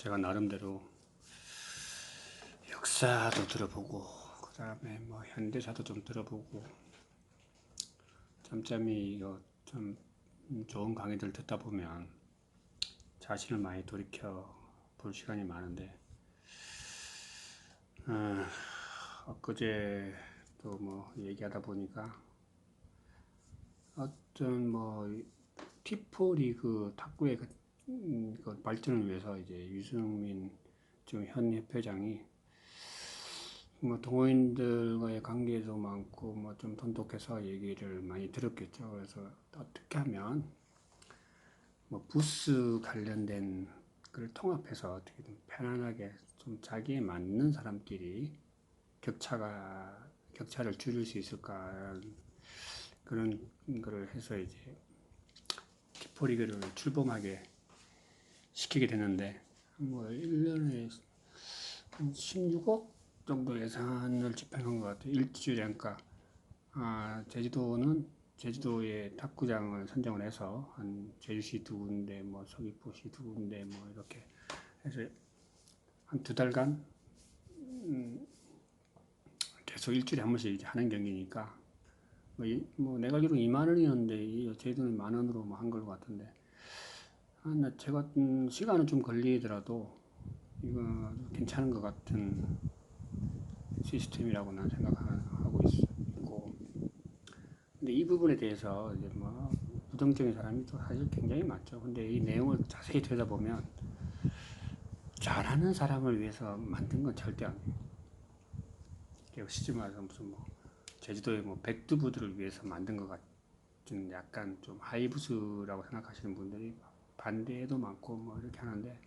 제가 나름대로 역사도 들어보고 그 다음에 뭐 현대사도 좀 들어보고 짬짬이 좀 좋은 강의들 듣다 보면 자신을 많이 돌이켜 볼 시간이 많은데 엊그제 또 뭐 얘기하다 보니까 어떤 뭐 T4 리그 탁구의 그 발전을 위해서 이제 유승민 현 협회장이 뭐 동호인들과의 관계도 많고 뭐 좀 돈독해서 얘기를 많이 들었겠죠. 그래서 어떻게 하면 뭐 부스 관련된 걸 통합해서 어떻게든 편안하게 좀 자기에 맞는 사람끼리 격차를 줄일 수 있을까 그런 거를 해서 이제 키포리그를 출범하게 시키게 되는데 뭐 1년에 16억 정도 예산을 집행한 것 같아요. 일주량가. 제주도에 탁구장을 선정을 해서 한 제주시 두 군데, 뭐 서귀포시 두 군데, 뭐 이렇게 해서 한 두 달간 계속 일주일에 한 번씩 하는 경기니까 뭐 내가 알기로 2만 원이었는데 제주도는 만 원으로 뭐 한 걸 같은데 제가 시간은 좀 걸리더라도 이거 괜찮은 것 같은 시스템이라고 난 생각하고 있고, 근데 이 부분에 대해서 이제 뭐 부정적인 사람이 또 사실 굉장히 많죠. 근데 이 내용을 자세히 들여다보면 잘하는 사람을 위해서 만든 건 절대 아니에요. 시집 와서 무슨 뭐 제주도의 뭐 백두부들을 위해서 만든 것 같은 약간 좀 하이브스라고 생각하시는 분들이 반대도 많고 뭐 이렇게 하는데,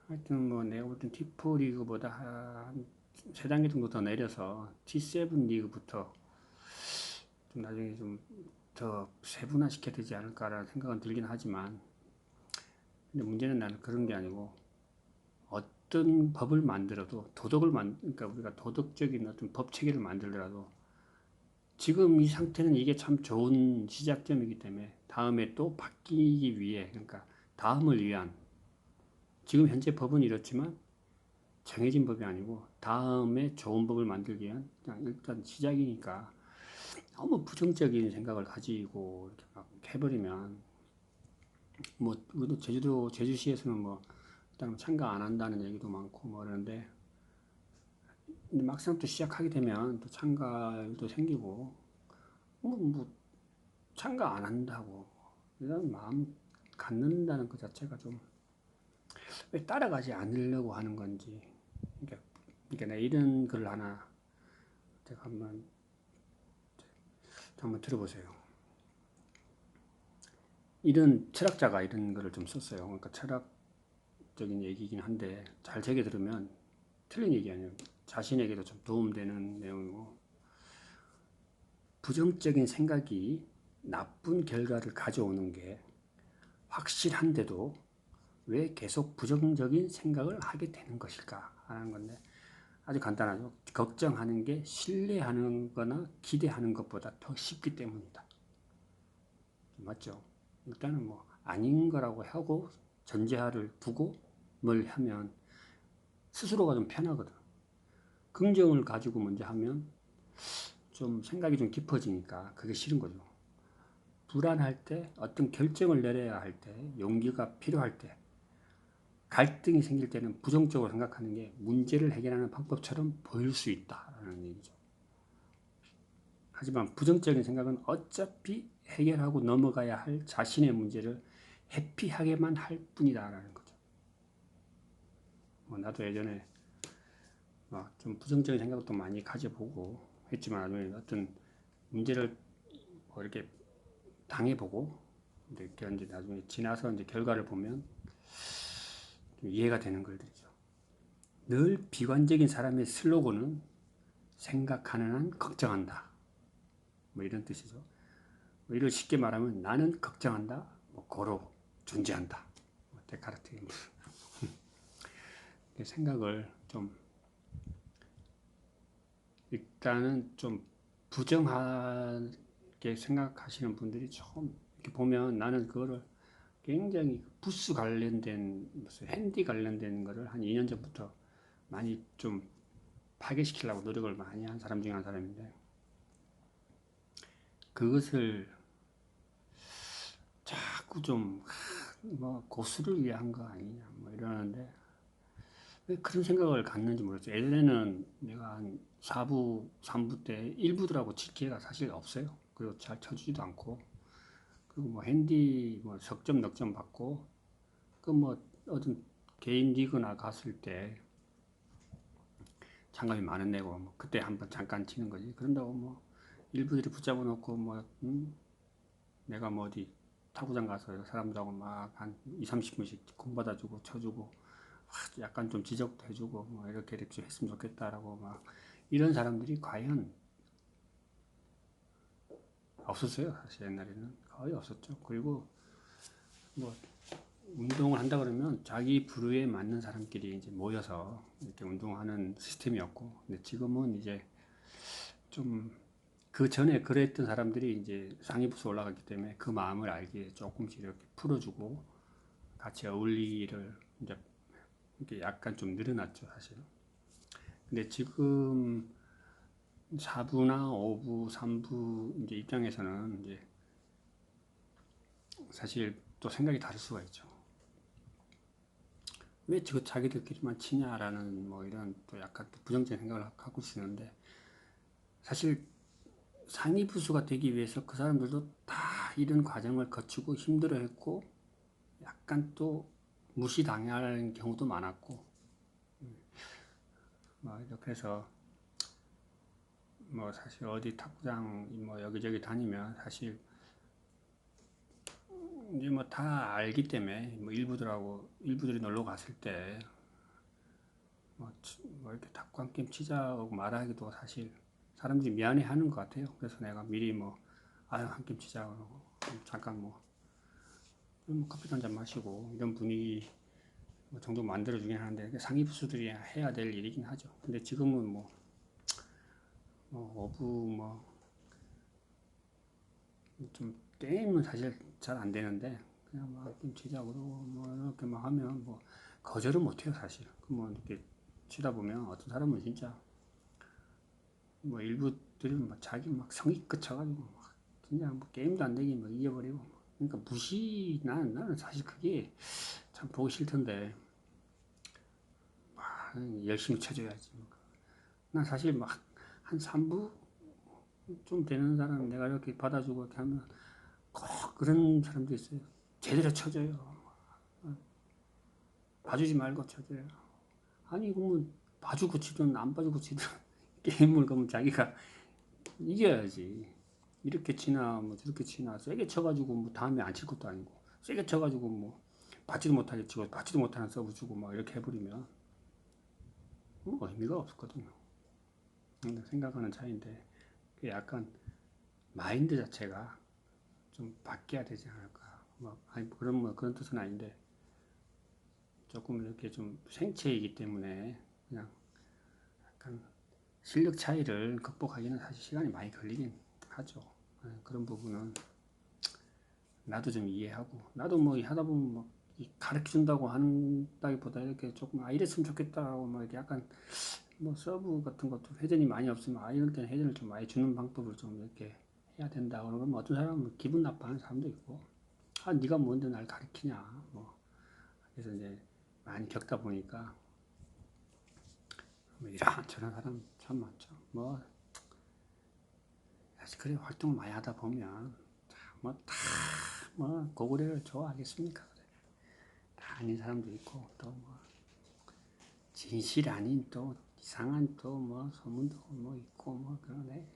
하여튼 뭐 내가 볼 땐 T4 리그보다 한 3단계 정도 더 내려서 T7 리그부터 좀 나중에 좀 더 세분화시켜야 되지 않을까라는 생각은 들긴 하지만, 근데 문제는 나는 그런 게 아니고 어떤 법을 만들어도 그러니까 우리가 도덕적인 어떤 법 체계를 만들더라도 지금 이 상태는 이게 참 좋은 시작점이기 때문에 다음에 또 바뀌기 위해, 그러니까 다음을 위한, 지금 현재 법은 이렇지만 정해진 법이 아니고 다음에 좋은 법을 만들기 위한 그냥 일단 시작이니까 너무 부정적인 생각을 가지고 이렇게 막 해버리면, 뭐 우리도 제주시에서는 뭐 일단 참가 안 한다는 얘기도 많고 뭐 그러는데, 근데 막상 또 시작하게 되면 또 참가율도 생기고 뭐 참가 안 한다고 이런 마음 갖는다는 것 자체가 좀 왜 따라가지 않으려고 하는 건지. 그러니까 내가 이런 글 하나 제가 한번 들어보세요. 이런 철학자가 이런 글을 좀 썼어요. 그러니까 철학적인 얘기긴 한데 잘 새겨 들으면 틀린 얘기 아니에요. 자신에게도 좀 도움되는 내용이고, 부정적인 생각이 나쁜 결과를 가져오는 게 확실한데도 왜 계속 부정적인 생각을 하게 되는 것일까 하는 건데, 아주 간단하죠. 걱정하는 게 신뢰하는 거나 기대하는 것보다 더 쉽기 때문이다. 맞죠? 일단은 뭐 아닌 거라고 하고 전제하를 두고 뭘 하면 스스로가 좀 편하거든. 긍정을 가지고 먼저 하면 좀 생각이 좀 깊어지니까 그게 싫은 거죠. 불안할 때, 어떤 결정을 내려야 할 때, 용기가 필요할 때, 갈등이 생길 때는 부정적으로 생각하는 게 문제를 해결하는 방법처럼 보일 수 있다라는 얘기죠. 하지만 부정적인 생각은 어차피 해결하고 넘어가야 할 자신의 문제를 회피하게만 할 뿐이다라는 거죠. 나도 예전에 좀 부정적인 생각도 많이 가져보고 했지만 나중에 어떤 문제를 이렇게 당해보고 이제 나중에 지나서 이제 결과를 보면 좀 이해가 되는 글들이죠. 늘 비관적인 사람의 슬로건은 생각하는 한 걱정한다. 뭐 이런 뜻이죠. 이를 쉽게 말하면 나는 걱정한다. 고로 존재한다. 데카르트. 생각을 좀 일단은 좀 부정하게 생각하시는 분들이 좀 이렇게 보면 나는 그거를 굉장히 부스 관련된 무슨 핸디 관련된 거를 한 2년 전부터 많이 좀 파괴시키려고 노력을 많이 한 사람 중에 한 사람인데, 그것을 자꾸 좀 뭐 고수를 위한 거 아니냐 뭐 이러는데, 왜 그런 생각을 갖는지 모르겠어요. 예전에는 내가 한 4부, 3부 때 1부들하고 칠 기회가 사실 없어요. 그리고 잘 쳐주지도 않고, 그리고 뭐 핸디 뭐 석점 넉점 받고, 그 뭐 어떤 개인 리그나 갔을 때 장갑이 많은 내고 뭐 그때 한번 잠깐 치는 거지. 그런다고 뭐 일부들이 붙잡아 놓고 뭐 내가 뭐 어디 타구장 가서 사람들하고 막 한 2, 30분씩 공받아주고 쳐주고 약간 좀 지적도 해주고 뭐 이렇게 좀 했으면 좋겠다라고 막 이런 사람들이 과연 없었어요. 사실 옛날에는 거의 없었죠. 그리고 뭐 운동을 한다 그러면 자기 부류에 맞는 사람끼리 이제 모여서 이렇게 운동하는 시스템이었고, 근데 지금은 이제 좀 그 전에 그랬던 사람들이 이제 상위 부서 올라갔기 때문에 그 마음을 알기에 조금씩 이렇게 풀어주고 같이 어울리를 이제 이게 약간 좀 늘어났죠, 사실. 근데 지금 4부나 5부, 3부 이제 입장에서는 이제 사실 또 생각이 다를 수가 있죠. 왜 저 자기들끼리만 치냐라는 뭐 이런 또 약간 또 부정적인 생각을 갖고 있었는데, 사실 상위 부수가 되기 위해서 그 사람들도 다 이런 과정을 거치고 힘들어했고 약간 또 무시당하는 경우도 많았고, 뭐 이렇게 해서 뭐 사실 어디 탁구장 뭐 여기저기 다니면 사실 이제 뭐 다 알기 때문에 뭐 일부들이 놀러 갔을 때 뭐 이렇게 탁구 한 게임 치자고 말하기도 사실 사람들이 미안해하는 것 같아요. 그래서 내가 미리 뭐 아유 한 게임 치자고 잠깐 뭐 커피도 한잔 마시고 이런 분위기 뭐 정도 만들어주긴 하는데 상위 부수들이 해야 될 일이긴 하죠. 근데 지금은 어부 좀 게임은 사실 잘 안 되는데 그냥 막 게임 치자 그러고 뭐 이렇게 막 하면 뭐 거절은 못 해요 사실. 뭐 이렇게 치다 보면 어떤 사람은 진짜 뭐 일부들은 막 자기 막 성의껏 쳐가지고 막 그냥 뭐 게임도 안 되게 막 이겨버리고, 그러니까 나는 사실 그게 참 보기 싫던데 열심히 쳐줘야지. 난 사실 막 한 3부 좀 되는 사람 내가 이렇게 받아주고 이렇게 하면 꼭 그런 사람도 있어요. 제대로 쳐줘요. 봐주지 말고 쳐줘요. 아니 그러면 봐주고 치든 안 봐주고 치든 게임을 그러면 자기가 이겨야지. 이렇게 치나 뭐 저렇게 치나 세게 쳐가지고 뭐 다음에 안 칠 것도 아니고 세게 쳐가지고 뭐 받지도 못하게 치고 받지도 못하는 서브 주고 막 이렇게 해버리면 의미가 없었거든요. 생각하는 차이인데 약간 마인드 자체가 좀 바뀌어야 되지 않을까. 아니 그런 뜻은 아닌데 조금 이렇게 좀 생체이기 때문에 그냥 약간 실력 차이를 극복하기는 사실 시간이 많이 걸리긴 하죠. 그런 부분은 나도 좀 이해하고, 나도 뭐 하다 보면 뭐 가르쳐 준다고 한다기보다 이렇게 조금 이랬으면 좋겠다고 뭐 이렇게 약간 뭐 서브 같은 것도 회전이 많이 없으면 이럴 때는 회전을 좀 많이 주는 방법을 좀 이렇게 해야 된다 그러면 어떤 사람은 기분 나빠하는 사람도 있고, 네가 뭔데 날 가르치냐 뭐. 그래서 이제 많이 겪다 보니까 뭐 이런저런 사람 참 많죠. 뭐 사실 그래 활동을 많이 하다 보면 뭐 고구려를 좋아하겠습니까? 그래. 다 아닌 사람도 있고 또 뭐 진실 아닌 또 이상한 또 뭐 소문도 뭐 있고 뭐 그러네.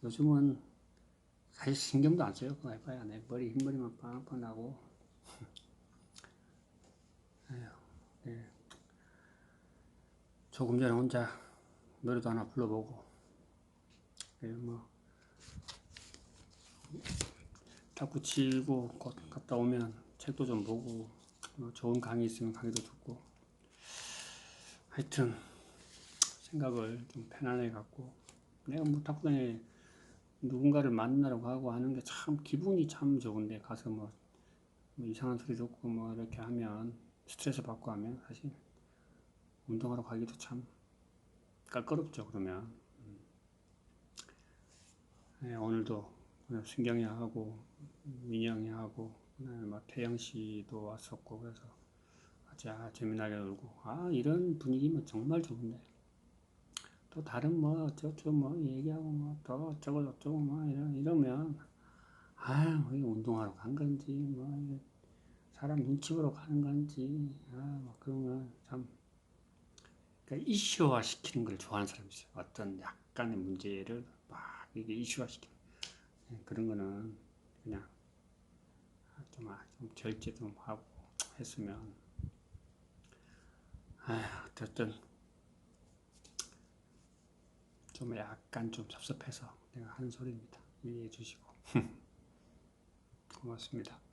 요즘은 사실 신경도 안 써요. 그거 해봐야 내 머리 흰머리만 빵빵 나고. 네. 조금 전에 혼자 노래도 하나 불러보고, 뭐 탁구 치고 곧 갔다 오면 책도 좀 보고 뭐 좋은 강의 있으면 강의도 듣고, 하여튼 생각을 좀 편안하게 갖고, 내가 뭐 탁구장에 누군가를 만나려고 하고 하는 게 참 기분이 참 좋은데 가서 뭐 뭐 이상한 소리 듣고 뭐 이렇게 하면 스트레스 받고 하면 사실 운동하러 가기도 참 깔끄럽죠. 그러면 네, 오늘도 순경이 하고 민영이 하고 그다음에 막 태영 씨도 왔었고 그래서 자 재미나게 놀고 아 이런 분위기면 정말 좋은데 또 다른 뭐 어쩌고 뭐 얘기하고 뭐 또 어쩌고 저쩌고 뭐 이러면 아유 이게 운동하러 간 건지 뭐 이게 사람 눈치 보러 가는 건지 뭐 그러면 참 그러니까 이슈화 시키는 걸 좋아하는 사람이 있어요. 어떤 약간의 문제를 막 이게 이슈화 시키는 그런 거는 그냥 좀 절제 좀 하고 했으면 어쨌든 좀 약간 좀 섭섭해서 내가 하는 소리입니다. 이해해 주시고 고맙습니다.